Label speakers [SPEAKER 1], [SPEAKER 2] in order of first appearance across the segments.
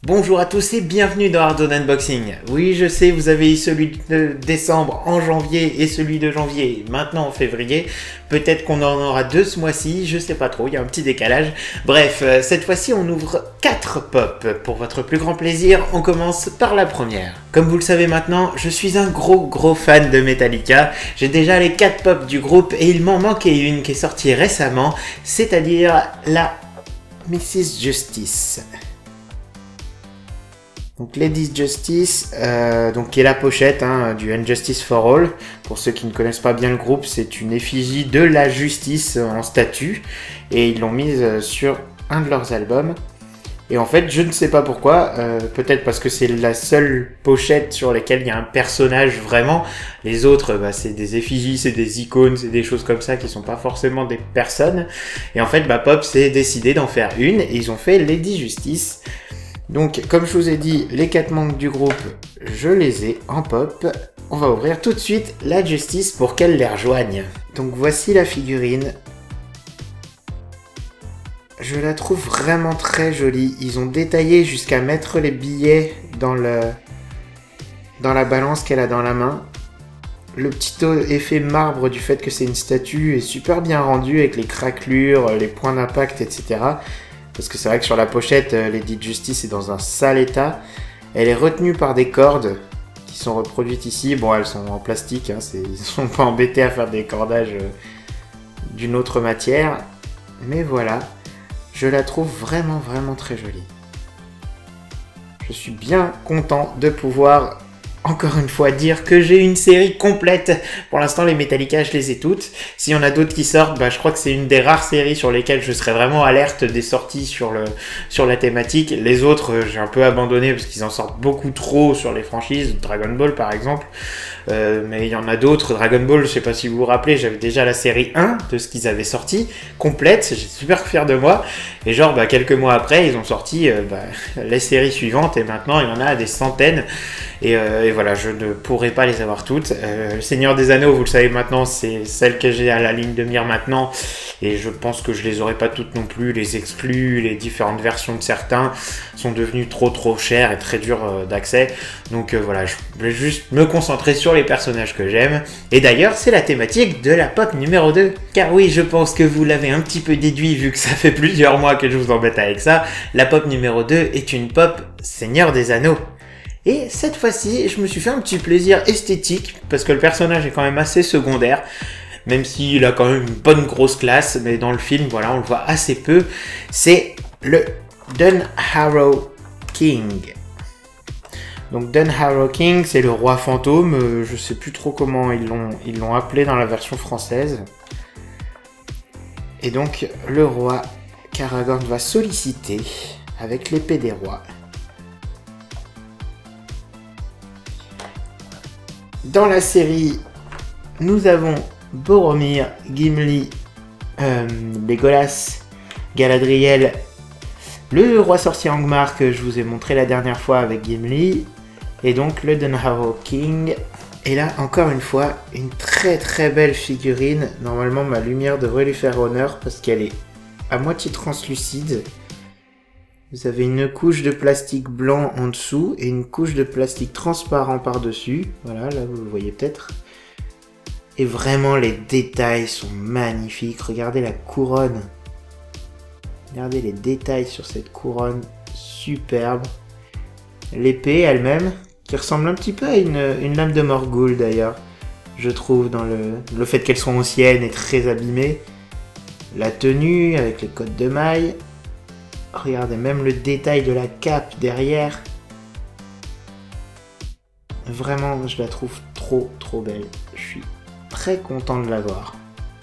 [SPEAKER 1] Bonjour à tous et bienvenue dans Hardon Unboxing. Oui, je sais, vous avez eu celui de décembre en janvier et celui de janvier maintenant en février. Peut-être qu'on en aura deux ce mois-ci, je sais pas trop, il y a un petit décalage. Bref, cette fois-ci on ouvre 4 pop. Pour votre plus grand plaisir, on commence par la première. Comme vous le savez maintenant, je suis un gros fan de Metallica. J'ai déjà les 4 pop du groupe et il m'en manquait une qui est sortie récemment, c'est-à-dire la Mrs. Justice. Donc Lady Justice, qui est la pochette du Injustice for All. Pour ceux qui ne connaissent pas bien le groupe, c'est une effigie de la justice en statue. Et ils l'ont mise sur un de leurs albums. Et en fait, je ne sais pas pourquoi, peut-être parce que c'est la seule pochette sur laquelle il y a un personnage vraiment. Les autres, c'est des effigies, c'est des icônes, c'est des choses comme ça qui sont pas forcément des personnes. Et en fait, Pop s'est décidé d'en faire une et ils ont fait Lady Justice. Donc, comme je vous ai dit, les 4 membres du groupe, je les ai en pop. On va ouvrir tout de suite la Justice pour qu'elle les rejoigne. Donc, voici la figurine. Je la trouve vraiment très jolie. Ils ont détaillé jusqu'à mettre les billets dans la balance qu'elle a dans la main. Le petit effet marbre du fait que c'est une statue est super bien rendu avec les craquelures, les points d'impact, etc. Parce que c'est vrai que sur la pochette, Lady Justice est dans un sale état. Elle est retenue par des cordes qui sont reproduites ici. Bon, elles sont en plastique, ils sont pas embêtés à faire des cordages d'une autre matière. Mais voilà, je la trouve vraiment très jolie. Je suis bien content de pouvoir, encore une fois, dire que j'ai une série complète. Pour l'instant, les Metallica, je les ai toutes. S'il y en a d'autres qui sortent, je crois que c'est une des rares séries sur lesquelles je serais vraiment alerte des sorties sur la thématique. Les autres, j'ai un peu abandonné parce qu'ils en sortent beaucoup trop sur les franchises. Dragon Ball, par exemple. Mais il y en a d'autres. Dragon Ball, je sais pas si vous vous rappelez, j'avais déjà la série 1 de ce qu'ils avaient sorti, complète. J'étais super fier de moi. Et quelques mois après, ils ont sorti les séries suivantes. Et maintenant, il y en a des centaines. Et voilà, je ne pourrai pas les avoir toutes. Le Seigneur des Anneaux, vous le savez maintenant, c'est celle que j'ai à la ligne de mire maintenant. Et je pense que je les aurai pas toutes non plus. Les exclus, les différentes versions de certains sont devenus trop chers et très durs d'accès. Donc voilà, je vais juste me concentrer sur les personnages que j'aime. Et d'ailleurs, c'est la thématique de la pop numéro 2. Car oui, je pense que vous l'avez un petit peu déduit vu que ça fait plusieurs mois que je vous embête avec ça. La pop numéro 2 est une pop Seigneur des Anneaux. Et cette fois-ci, je me suis fait un petit plaisir esthétique, parce que le personnage est quand même assez secondaire, même s'il a quand même une bonne grosse classe, mais dans le film, voilà, on le voit assez peu. C'est le Dunharrow King. Donc Dunharrow King, c'est le roi fantôme, je sais plus trop comment ils l'ont appelé dans la version française. Et donc, le roi qu'Aragorn va solliciter avec l'épée des rois. Dans la série, nous avons Boromir, Gimli, Legolas, Galadriel, le roi sorcier Angmar que je vous ai montré la dernière fois avec Gimli, et donc le Dunharrow King. Et là, encore une fois, une très belle figurine. Normalement, ma lumière devrait lui faire honneur parce qu'elle est à moitié translucide. Vous avez une couche de plastique blanc en dessous et une couche de plastique transparent par-dessus. Voilà, là vous le voyez peut-être. Et vraiment les détails sont magnifiques. Regardez la couronne. Regardez les détails sur cette couronne superbe. L'épée elle-même, qui ressemble un petit peu à une lame de Morgul d'ailleurs. Je trouve dans le fait qu'elle soit ancienne et très abîmée. La tenue avec les cottes de mailles. Regardez même le détail de la cape derrière. Vraiment, je la trouve trop belle. Je suis très content de l'avoir.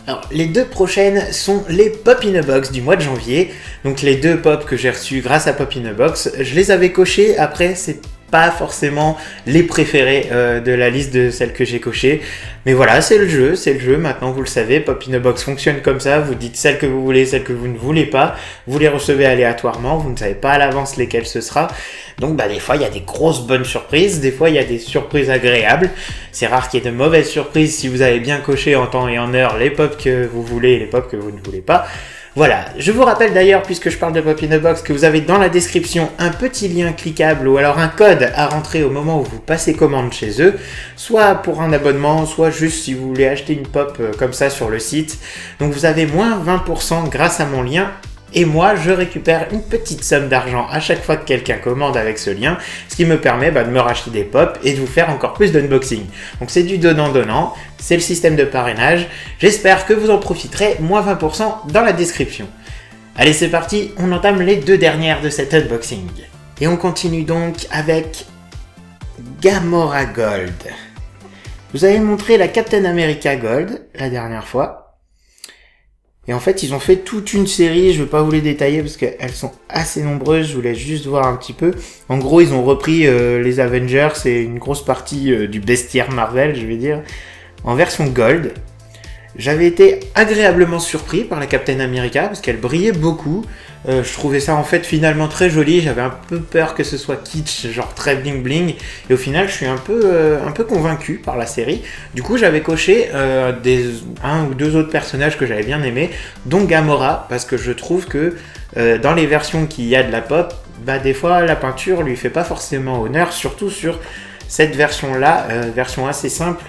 [SPEAKER 1] Alors, les deux prochaines sont les Pop in a Box du mois de janvier. Donc les deux pop que j'ai reçus grâce à Pop in a Box, je les avais cochés. Après, c'est pas forcément les préférés de la liste de celles que j'ai cochées. Mais voilà, c'est le jeu, maintenant vous le savez, Pop in a Box fonctionne comme ça, vous dites celles que vous voulez, celles que vous ne voulez pas, vous les recevez aléatoirement, vous ne savez pas à l'avance lesquelles ce sera. Donc des fois il y a des grosses bonnes surprises, des fois il y a des surprises agréables. C'est rare qu'il y ait de mauvaises surprises si vous avez bien coché en temps et en heure les pops que vous voulez et les pops que vous ne voulez pas. Voilà, je vous rappelle d'ailleurs, puisque je parle de Pop in a Box, que vous avez dans la description un petit lien cliquable ou alors un code à rentrer au moment où vous passez commande chez eux, soit pour un abonnement, soit juste si vous voulez acheter une pop comme ça sur le site. Donc vous avez moins 20% grâce à mon lien. Et moi, je récupère une petite somme d'argent à chaque fois que quelqu'un commande avec ce lien, ce qui me permet de me racheter des pops et de vous faire encore plus d'unboxing. Donc c'est du donnant-donnant, c'est le système de parrainage. J'espère que vous en profiterez, moins 20% dans la description. Allez, c'est parti, on entame les 2 dernières de cet unboxing. Et on continue donc avec Gamora Gold. Vous avez montré la Captain America Gold la dernière fois. Et en fait, ils ont fait toute une série, je ne vais pas vous les détailler parce qu'elles sont assez nombreuses, je vous laisse juste voir un petit peu. En gros, ils ont repris les Avengers et une grosse partie du bestiaire Marvel, je vais dire, en version Gold. J'avais été agréablement surpris par la Captain America parce qu'elle brillait beaucoup. Je trouvais ça en fait finalement très joli, j'avais un peu peur que ce soit kitsch, genre très bling bling, et au final je suis un peu convaincu par la série. Du coup j'avais coché un ou deux autres personnages que j'avais bien aimés, dont Gamora, parce que je trouve que dans les versions qu'il y a de la pop, des fois la peinture lui fait pas forcément honneur, surtout sur cette version là, version assez simple.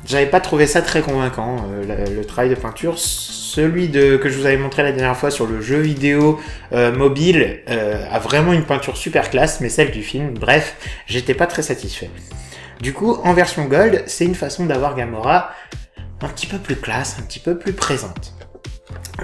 [SPEAKER 1] J'avais pas trouvé ça très convaincant, le travail de peinture. Celui que je vous avais montré la dernière fois sur le jeu vidéo mobile a vraiment une peinture super classe, mais celle du film, bref, j'étais pas très satisfait. Du coup, en version Gold, c'est une façon d'avoir Gamora un petit peu plus classe, un petit peu plus présente.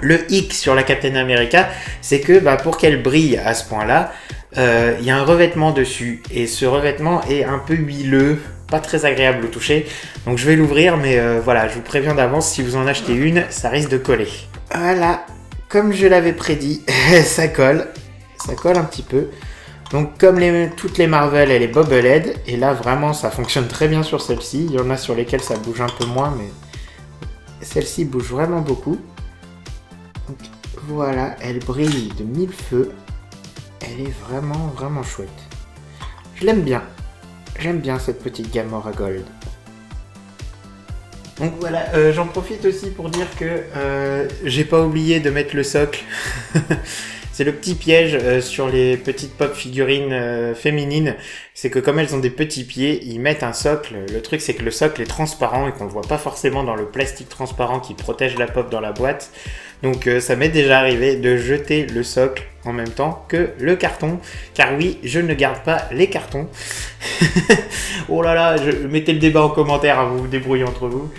[SPEAKER 1] Le hic sur la Captain America, c'est que pour qu'elle brille à ce point-là, il y a un revêtement dessus, et ce revêtement est un peu huileux, pas très agréable au toucher, donc je vais l'ouvrir, mais voilà, je vous préviens d'avance, si vous en achetez une, ça risque de coller. Voilà, comme je l'avais prédit, ça colle un petit peu. Donc comme toutes les Marvel, elle est bobblehead, et là vraiment ça fonctionne très bien sur celle-ci. Il y en a sur lesquelles ça bouge un peu moins, mais celle-ci bouge vraiment beaucoup. Donc voilà, elle brille de mille feux, elle est vraiment chouette. Je l'aime bien. J'aime bien cette petite Gamora Gold. Donc voilà, j'en profite aussi pour dire que j'ai pas oublié de mettre le socle. C'est le petit piège sur les petites pop figurines féminines. C'est que comme elles ont des petits pieds, ils mettent un socle. Le truc c'est que le socle est transparent et qu'on le voit pas forcément dans le plastique transparent qui protège la pop dans la boîte. Donc ça m'est déjà arrivé de jeter le socle en même temps que le carton. Car oui, je ne garde pas les cartons. Oh là là, mettez le débat en commentaire, hein, vous vous débrouillez entre vous.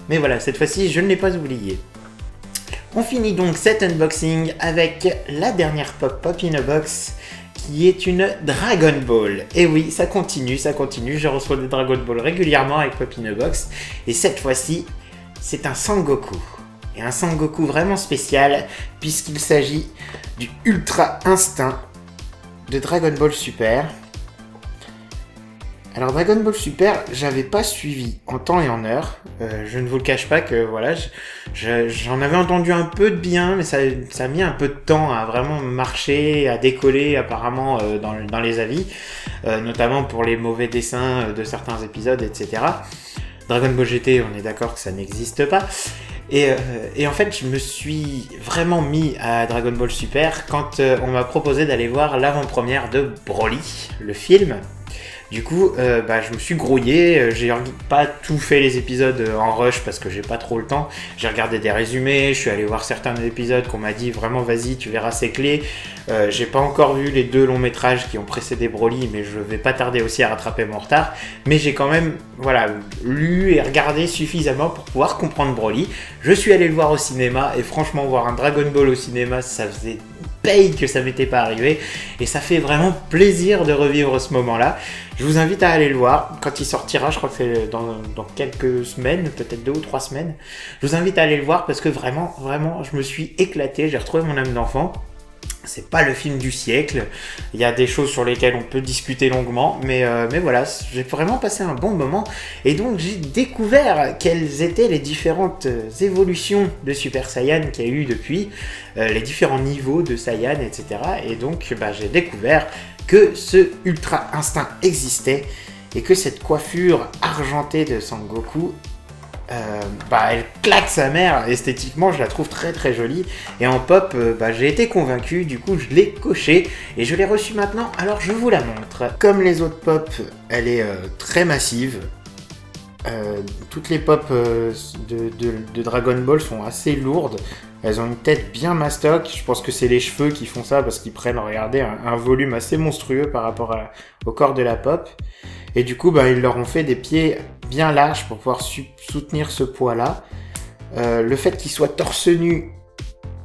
[SPEAKER 1] Mais voilà, cette fois-ci, je ne l'ai pas oublié. On finit donc cet unboxing avec la dernière pop in a box qui est une Dragon Ball. Et oui, ça continue, je reçois des Dragon Ball régulièrement avec pop in a box. Et cette fois-ci, c'est un Sangoku. Et un Sangoku vraiment spécial puisqu'il s'agit du Ultra Instinct de Dragon Ball Super. Alors Dragon Ball Super, j'avais pas suivi en temps et en heure. Je ne vous le cache pas que voilà, j'en avais entendu un peu de bien, mais ça a mis un peu de temps à vraiment marcher, à décoller apparemment dans les avis, notamment pour les mauvais dessins de certains épisodes, etc. Dragon Ball GT, on est d'accord que ça n'existe pas. Et en fait, je me suis vraiment mis à Dragon Ball Super quand on m'a proposé d'aller voir l'avant-première de Broly, le film. Du coup, je me suis grouillé, j'ai pas tout fait les épisodes en rush parce que j'ai pas trop le temps. J'ai regardé des résumés, je suis allé voir certains épisodes qu'on m'a dit vraiment vas-y, tu verras c'est clé. J'ai pas encore vu les 2 longs métrages qui ont précédé Broly, mais je vais pas tarder aussi à rattraper mon retard. Mais j'ai quand même lu et regardé suffisamment pour pouvoir comprendre Broly. Je suis allé le voir au cinéma et franchement voir un Dragon Ball au cinéma, ça faisait paye que ça m'était pas arrivé et ça fait vraiment plaisir de revivre ce moment-là. Je vous invite à aller le voir quand il sortira, je crois que c'est dans quelques semaines, peut-être 2 ou 3 semaines. Je vous invite à aller le voir parce que vraiment, je me suis éclaté, j'ai retrouvé mon âme d'enfant. C'est pas le film du siècle, il y a des choses sur lesquelles on peut discuter longuement, mais voilà, j'ai vraiment passé un bon moment, et donc j'ai découvert quelles étaient les différentes évolutions de Super Saiyan qu'il y a eu depuis, les différents niveaux de Saiyan, etc. Et donc j'ai découvert que ce Ultra Instinct existait, et que cette coiffure argentée de Sangoku, elle claque sa mère. Esthétiquement, je la trouve très très jolie. Et en pop, j'ai été convaincu, du coup je l'ai coché et je l'ai reçue maintenant, alors je vous la montre. Comme les autres pop, elle est très massive. Toutes les pop de Dragon Ball sont assez lourdes. Elles ont une tête bien mastoc. Je pense que c'est les cheveux qui font ça parce qu'ils prennent, regardez, un volume assez monstrueux par rapport au corps de la pop. Et du coup, ils leur ont fait des pieds bien larges pour pouvoir soutenir ce poids-là. Le fait qu'il soit torse nu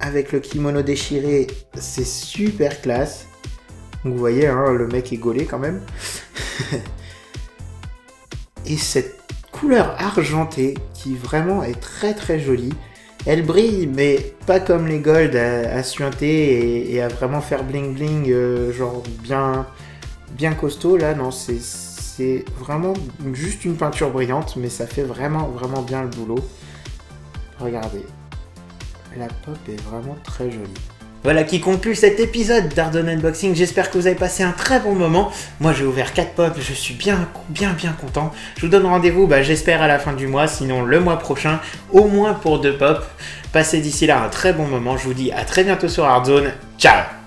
[SPEAKER 1] avec le kimono déchiré, c'est super classe. Donc vous voyez, le mec est gaulé quand même. Et cette couleur argentée qui vraiment est très très jolie. Elle brille, mais pas comme les gold à suinter et à vraiment faire bling bling, genre bien costaud. Là, non, c'est vraiment juste une peinture brillante, mais ça fait vraiment vraiment bien le boulot. Regardez, la pop est vraiment très jolie. Voilà qui conclut cet épisode d'Ardon Unboxing. J'espère que vous avez passé un très bon moment. Moi j'ai ouvert 4 pop, je suis bien content. Je vous donne rendez-vous, j'espère à la fin du mois, sinon le mois prochain, au moins pour 2 pop. Passez d'ici là un très bon moment. Je vous dis à très bientôt sur Ardzone. Ciao!